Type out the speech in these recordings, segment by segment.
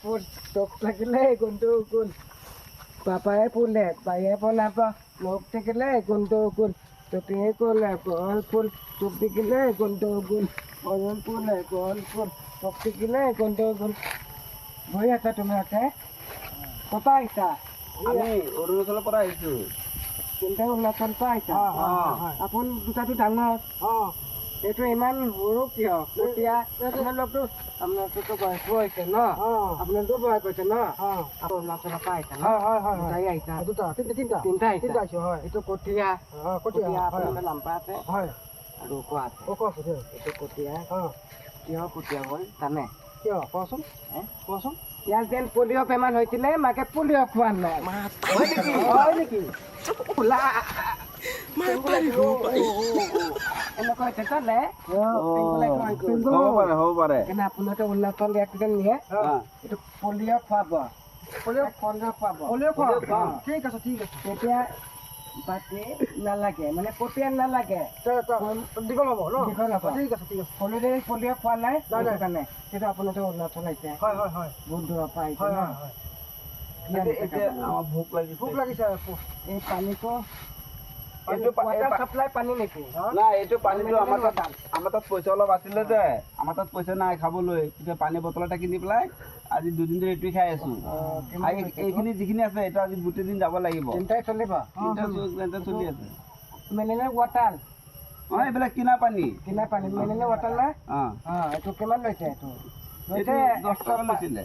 Pun tok lagi le kun. Papae pun le, pae pun apa? Lok lagi le kun. Topinge kun le pun tok lagi le kun. Orang pun le pun tok lagi le kun. Boya ta তুমি আছে? কোথায় আইতা? আমি অৰুণাচলৰ পৰা আহিছো। চিন্তা অৰুণাচল পৰা আইতা? আপোন দুটাটো ডাঙৰ। এইটো ইমান সৰু কিয়? এতিয়া আপোনালোকতো আপোনালোকতো বয়স হৈছে ন? আপোনালোকতো বয়স হৈছে ন? অৰুণাচলৰ পৰা আইতা ন? দুটাই আইতা? তিনিটা আইতা? এইটো কঠীয়া আপোনাৰ লাম্পা আছে আৰু কোৱা আছে। এইটো কঠীয়া কিয় কঠীয়া হ'ল জানে? কিয় কোৱাচোন কোৱাচোন ইয়াৰ যেন পলিঅ' বেমাৰ হৈছিলে মাকে পলিঅ' খোৱা নাই হয় নেকি এনেকুৱা হৈছে জানে হ'ব পাৰে কেনে আপোনালোকে অৰুণাচল এক্সিডেণ্ট নিয়ে এইটো পলিঅ' খুৱাব ঠিক আছে তেতিয়া বাকী নালাগে মানে কঠীয়া নালাগে দীঘল হ'ব ঠিক আছে পলিঅ' খোৱা নাই কাৰণে সেইটো আপোনালোকে অৰুণাচল আহিছে বহুত দূৰৰ পৰা আহিছে ভোক লাগিছে এই পানীটো চাপ্লাই পানী নেকি নাই এইটো পানীটো আমাৰ তাত পইচা অলপ আছিলে যে আমাৰ তাত পইচা নাই খাবলৈ এতিয়া পানী বটল এটা কিনি পেলাই আজি দুদিন ধৰি এইটোৱে খাই আছো এইখিনি যিখিনি আছে এইটো আজি গোটেই দিন যাব লাগিব চিন্তাই চলিব চলি আছে মিনাৰেল ৱাটাৰ এইবিলাক কিনা পানী মিনাৰেল ৱাটাৰ না এইটো কিমান লৈছে এইটো 10 টকা লৈছিলে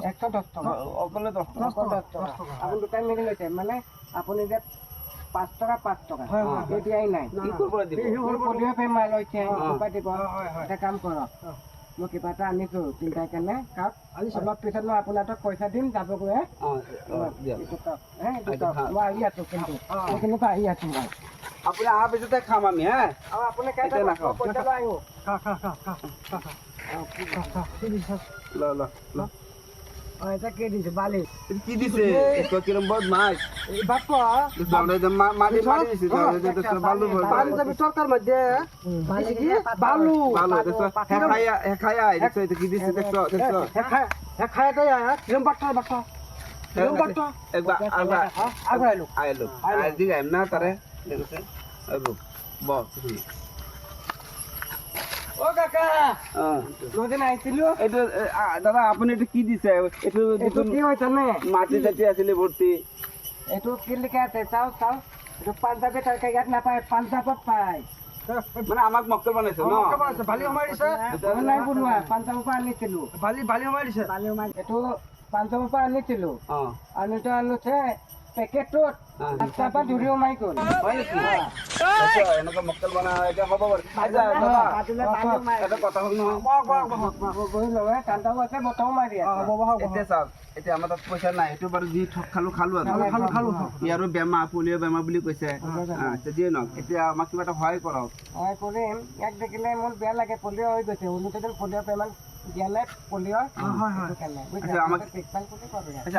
110 টকা অকলে 10 টকা আপুনি দোকান মিলি লৈছে মানে আপুনি যে 5 টকা এতিয়াই নাই পলিঅ' বেমাৰ লৈছে দিব এটা কাম কৰক মই কিবা এটা আনিছো চিন্তাৰ কাৰণে কাপ অলপ পিছত মই আপোনাক পইচা দিম যাবগৈ মই আহি আছো কিন্তু সেইখিনিৰ পৰা আহি আছো মই আপুনি অহাৰ পিছতে খাম আমি হা আৰু আপুনি পইচা আহিব এটা কি দিছে বালি কি দিছে একো কিরম বদমাশ বাপ্পা মাটি দিছে বালু যাবে সরকার মধ্যে বালু খায়া দেখছো এটা কি দিছে দেখছো খায়া দেয় কিরম বাট্টা একবার আইলো দিকে এম না তারে দেখছে বস ও কাকা নদিন আইছিল এইটো দাদা আপুনি এইটো কি দিছে এইটো কি হয় জানে মাটি চাটি আছিলে ভৰ্তি এইটো কি লিখা আছে চাও এইটো পাঞ্জাবী তৰকাৰী ইয়াত নাপায় পাঞ্জাবত পায় মানে আমাক মক্কেল বনাইছে ন বালি সোমাই দিছে নাই বনোৱা পাঞ্জাবৰ পৰা আনিছিলো বালি সোমাই দিছে এইটো পাঞ্জাবৰ পৰা আনিছিলো আনোতে পেকেটটোত তাৰপৰা ধুৰি সোমাই গ'ল এনেকুৱা মক্কেল বনা এতিয়া হ'ব বাৰু এটা কথা হ'ল নহয় এতিয়া চাওক এতিয়া আমাৰ তাত পইচা নাই এইটো বাৰু যি ঠগ খালো আৰু ইয়াৰো বেমাৰ পলিঅ' বেমাৰ বুলি কৈছে যিয়ে নহওক এতিয়া আমাক কিবা এটা সহায় কৰক সহায় কৰিম ইয়াক দেখিলে মোৰ বেয়া লাগে পলিঅ' হৈ গৈছে উন্নতজন পলিঅ' বেমাৰ দিয়া নাই পলিঅ'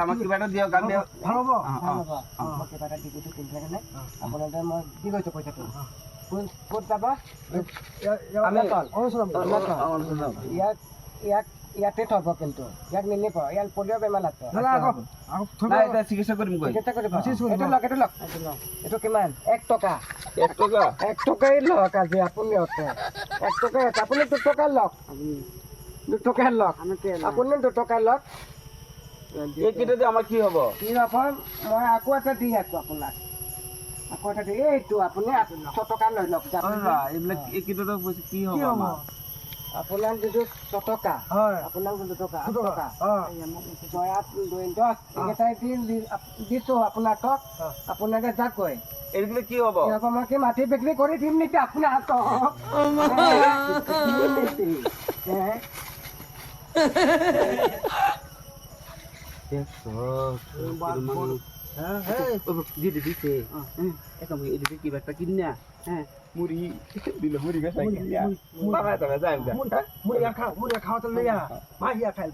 আমাক কিবা এটা দিয়ক আমি ভাল হ'ব মই কিবা এটা দি গৈছোঁ চিন্তা কাৰণে আপোনালোকে মই দি গৈছোঁ পইচাটো ক'ত যাব ইয়াতে থব কিন্তু ইয়াক নিনিব ইয়াৰ পলিঅ' বেমাৰ আছে চিকিৎসা কৰিম এইটো কিমান 1 টকা 1 টকাই লওক আজি আপুনি 1 টকা আপুনি 2 টকা লওক 2 টকা লওক আপুনি 2 টকা লওক এইকেইটাতে আমাৰ কি হ'ব মই আকৌ এটা দি আছো আপোনাক এইটো আপুনি 6 টকা লৈ লওক এইবিলাক এইকেইটাতে কি হ'ব আপোনাৰ যিটো 6 টকা আপোনাক 2 টকা 8 টকা 8 দিছো আপোনাক আপোনাকে যাক কয় এইবিলাক কি হ'ব মই কি মাটি বিক্ৰী কৰি দিম নেকি আপোনাৰ কিবা এটা কিনা মুড়ি দিলে মুড়ি গাছ মুড়ি খাওয়া তো লইয়া মাহিয়া খাইব